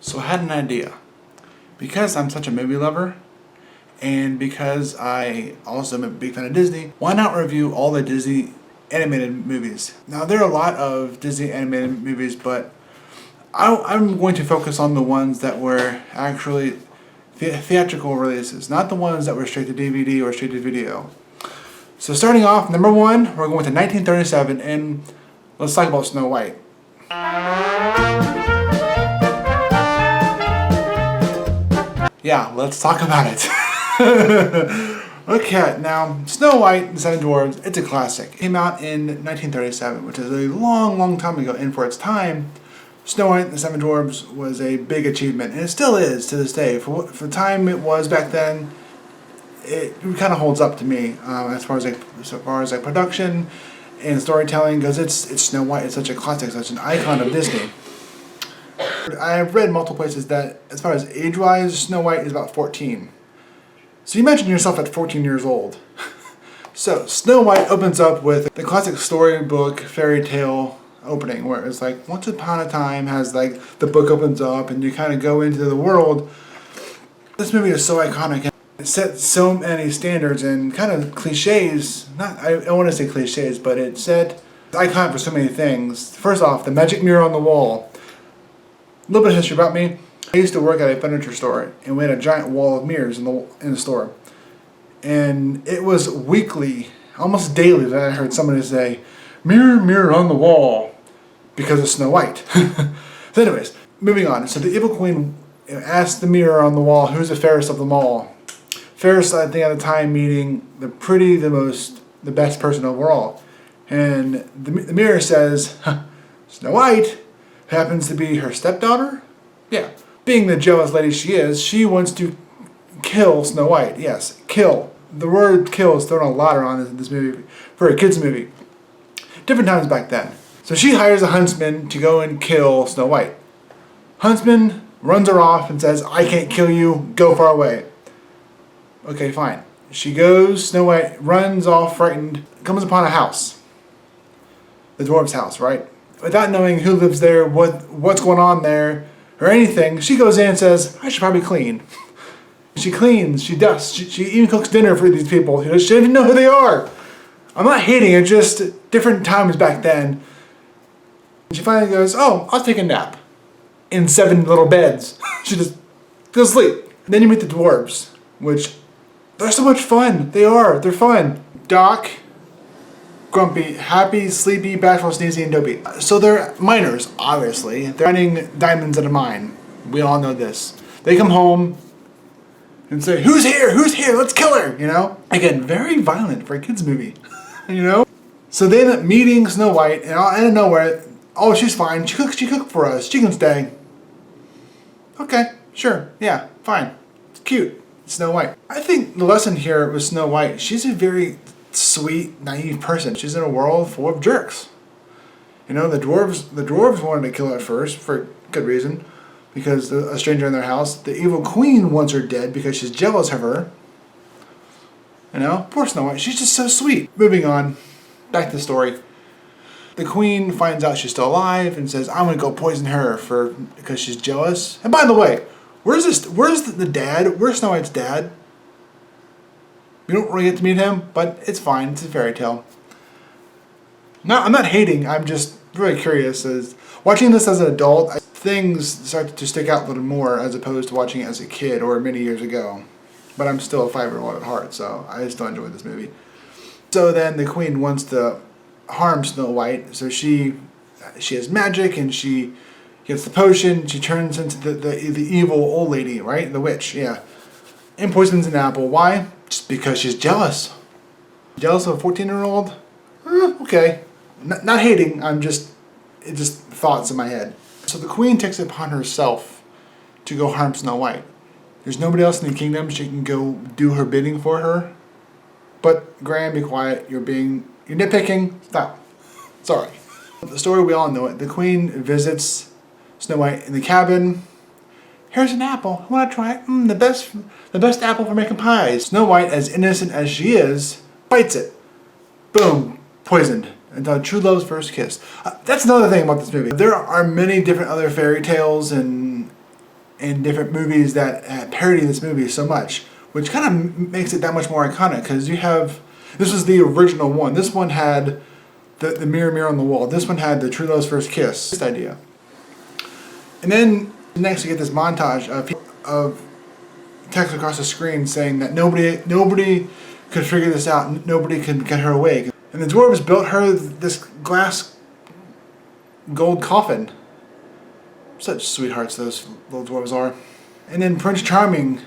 So I had an idea. Because I'm such a movie lover, and because I also am a big fan of Disney, why not review all the Disney animated movies? Now there are a lot of Disney animated movies, but I'm going to focus on the ones that were actually theatrical releases, not the ones that were straight to DVD or straight to video. So starting off, number one, we're going to 1937, and let's talk about Snow White. Yeah, let's talk about it. Okay, now, Snow White and the Seven Dwarfs, it's a classic. It came out in 1937, which is a long, long time ago, and for its time, Snow White and the Seven Dwarfs was a big achievement, and it still is to this day. For the time it was back then, it kind of holds up to me as far as production and storytelling goes. It's Snow White. It's such a classic, such an icon of Disney. I've read multiple places that, as far as age-wise, Snow White is about 14. So you imagine yourself at 14 years old. So Snow White opens up with the classic storybook fairy tale opening, where it's like once upon a time has like the book opens up and you kind of go into the world. This movie is so iconic. It set so many standards and kind of cliches. I don't want to say cliches, but it set the icon for so many things. First off, the magic mirror on the wall. A little bit of history about me. I used to work at a furniture store, and we had a giant wall of mirrors in the store. And it was weekly, almost daily, that I heard somebody say, "Mirror, mirror on the wall," because of Snow White. So anyways, moving on. So the evil queen asked the mirror on the wall, who's the fairest of them all? Fairest, I think, at the time, meaning the best person overall. And the mirror says, Snow White happens to be her stepdaughter? Yeah. Being the jealous lady she is, she wants to kill Snow White. Yes, kill. The word kill is thrown a lot around in this movie, for a kid's movie. Different times back then. So she hires a huntsman to go and kill Snow White. Huntsman runs her off and says, "I can't kill you, go far away." Okay, fine. She goes, Snow White runs off frightened, comes upon a house. The dwarf's house, right? Without knowing who lives there, what's going on there, or anything, she goes in and says, "I should probably clean." She cleans, she dusts, she even cooks dinner for these people. She doesn't even know who they are. I'm not hating it, just different times back then. She finally goes, "Oh, I'll take a nap." In 7 little beds. She just goes to sleep. And then you meet the dwarves, which they're so much fun. They're fun. Doc, grumpy, happy, sleepy, bashful, sneezy, and dopey. So they're miners, obviously. They're mining diamonds at a mine. We all know this. They come home and say, "Who's here? Who's here? Let's kill her!" You know? Again, very violent for a kid's movie. You know? So they end up meeting Snow White, and out of nowhere, "Oh, she's fine. She cooked for us. She can stay." Okay, sure, yeah, fine. It's cute. It's Snow White. I think the lesson here with Snow White, she's a very sweet, naive person. She's in a world full of jerks. You know, the dwarves wanted to kill her at first for good reason, because a stranger in their house. The evil queen wants her dead because she's jealous of her. You know, poor Snow White. She's just so sweet. Moving on, back to the story. The queen finds out she's still alive and says, "I'm gonna go poison her because she's jealous." And by the way, where's the dad? Where's Snow White's dad? We don't really get to meet him, but it's fine. It's a fairy tale. No, I'm not hating. I'm just very curious. As watching this as an adult, things start to stick out a little more as opposed to watching it as a kid or many years ago. But I'm still a 5-year-old at heart, so I still enjoy this movie. So then the queen wants to harm Snow White, so she has magic and she gets the potion. She turns into the evil old lady, right? The witch, yeah. And poisons an apple. Why? Just because she's jealous. Jealous of a 14-year-old? Okay. Not hating, it's just thoughts in my head. So the queen takes it upon herself to go harm Snow White. There's nobody else in the kingdom she can go do her bidding for her. But Graham, be quiet. You're nitpicking. Stop. Sorry. The story, we all know it. The queen visits Snow White in the cabin. "Here's an apple. I want to try it. The best apple for making pies." Snow White, as innocent as she is, bites it. Boom. Poisoned. Until true love's first kiss. That's another thing about this movie. There are many different other fairy tales and in different movies that parody this movie so much, which kind of makes it that much more iconic, because you have, this was the original one. This one had the mirror, mirror on the wall. This one had the true love's first kiss. This idea. And then next you get this montage of text across the screen saying that nobody could figure this out. Nobody could get her away. And the dwarves built her this glass gold coffin. Such sweethearts those little dwarves are. And then Prince Charming,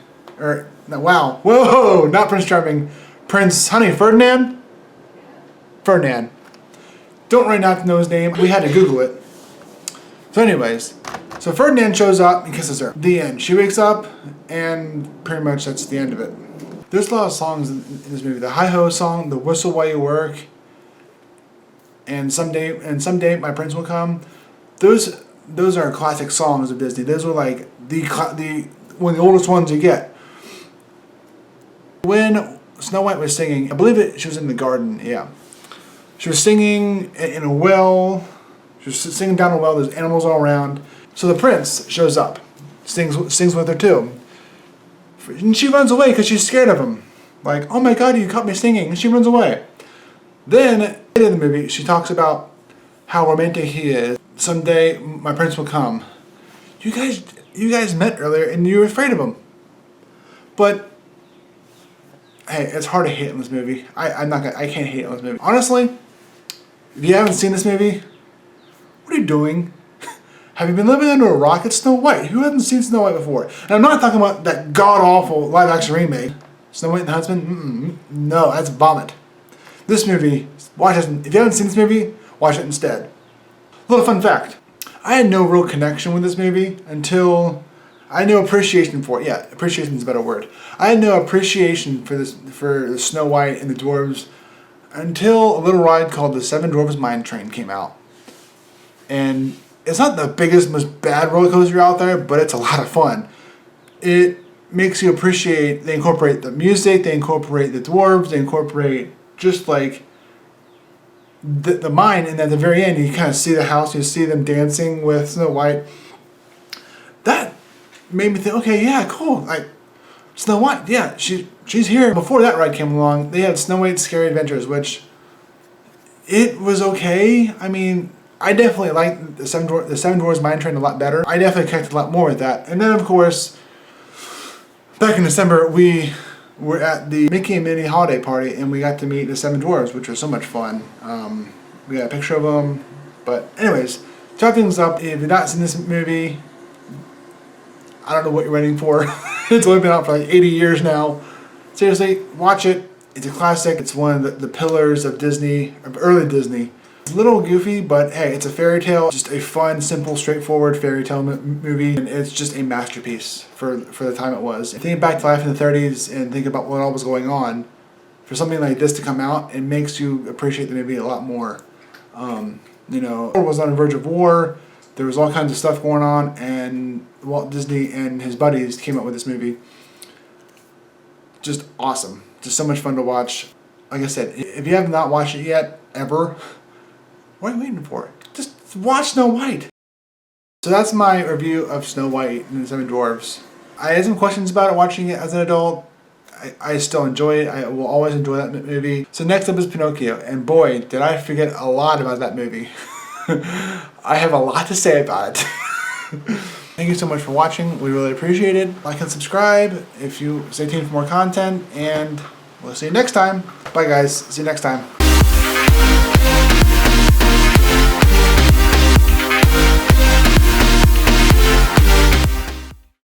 wow, whoa, not Prince Charming, Prince Ferdinand? Ferdinand. Don't really not know his name. We had to Google it. So anyways, so Ferdinand shows up and kisses her. The end. She wakes up, and pretty much that's the end of it. There's a lot of songs in this movie. The Hi-Ho song, the Whistle While You Work, and someday My Prince Will Come. Those are classic songs of Disney. Those were like one of the oldest ones you get. When Snow White was singing, I believe she was in the garden, yeah. She was singing in a well. She was singing down a well. There's animals all around. So the prince shows up, sings with her too. And she runs away because she's scared of him. Like, oh my God, you caught me singing. And she runs away. Then, in the movie, she talks about how romantic he is. Someday, my prince will come. You guys met earlier and you were afraid of him. But, hey, it's hard to hate on this movie. I can't hate on this movie. Honestly, if you haven't seen this movie, what are you doing? Have you been living under a rock? It's Snow White. Who hasn't seen Snow White before? And I'm not talking about that god-awful live-action remake. Snow White and the Huntsman? No, that's vomit. This movie, watch it. If you haven't seen this movie, watch it instead. Little fun fact. I had no real connection with this movie until I had no appreciation for it. Yeah, appreciation is a better word. I had no appreciation for Snow White and the dwarves until a little ride called the Seven Dwarfs Mine Train came out. And it's not the biggest, most bad roller coaster out there, but it's a lot of fun. It makes you appreciate, they incorporate the music, they incorporate the dwarves, they incorporate just like the mine, and at the very end you kind of see the house, you see them dancing with Snow White. That made me think, okay, yeah, cool. Like, Snow White, yeah, she's here. Before that ride came along, they had Snow White's Scary Adventures, which it was okay. I mean, I definitely liked the Seven Dwarfs Mine Train a lot better. I definitely connected a lot more with that. And then, of course, back in December, we were at the Mickey and Minnie holiday party, and we got to meet the Seven Dwarfs, which was so much fun. We got a picture of them. But anyways, to wrap things up, if you've not seen this movie, I don't know what you're waiting for. It's only been out for like 80 years now. Seriously, watch it. It's a classic. It's one of the pillars of Disney, of early Disney. It's a little goofy, but hey, it's a fairy tale. Just a fun, simple, straightforward fairy tale movie. And it's just a masterpiece for the time it was. Think back to life in the 30s and think about what all was going on. For something like this to come out, it makes you appreciate the movie a lot more. It was on the verge of war. There was all kinds of stuff going on, and Walt Disney and his buddies came up with this movie. Just awesome. Just so much fun to watch. Like I said, if you have not watched it yet, ever, what are you waiting for? Just watch Snow White. So that's my review of Snow White and the Seven Dwarfs. I had some questions about it watching it as an adult. I still enjoy it. I will always enjoy that movie. So next up is Pinocchio. And boy, did I forget a lot about that movie. I have a lot to say about it. Thank you so much for watching. We really appreciate it. Like and subscribe if you stay tuned for more content. And we'll see you next time. Bye guys. See you next time.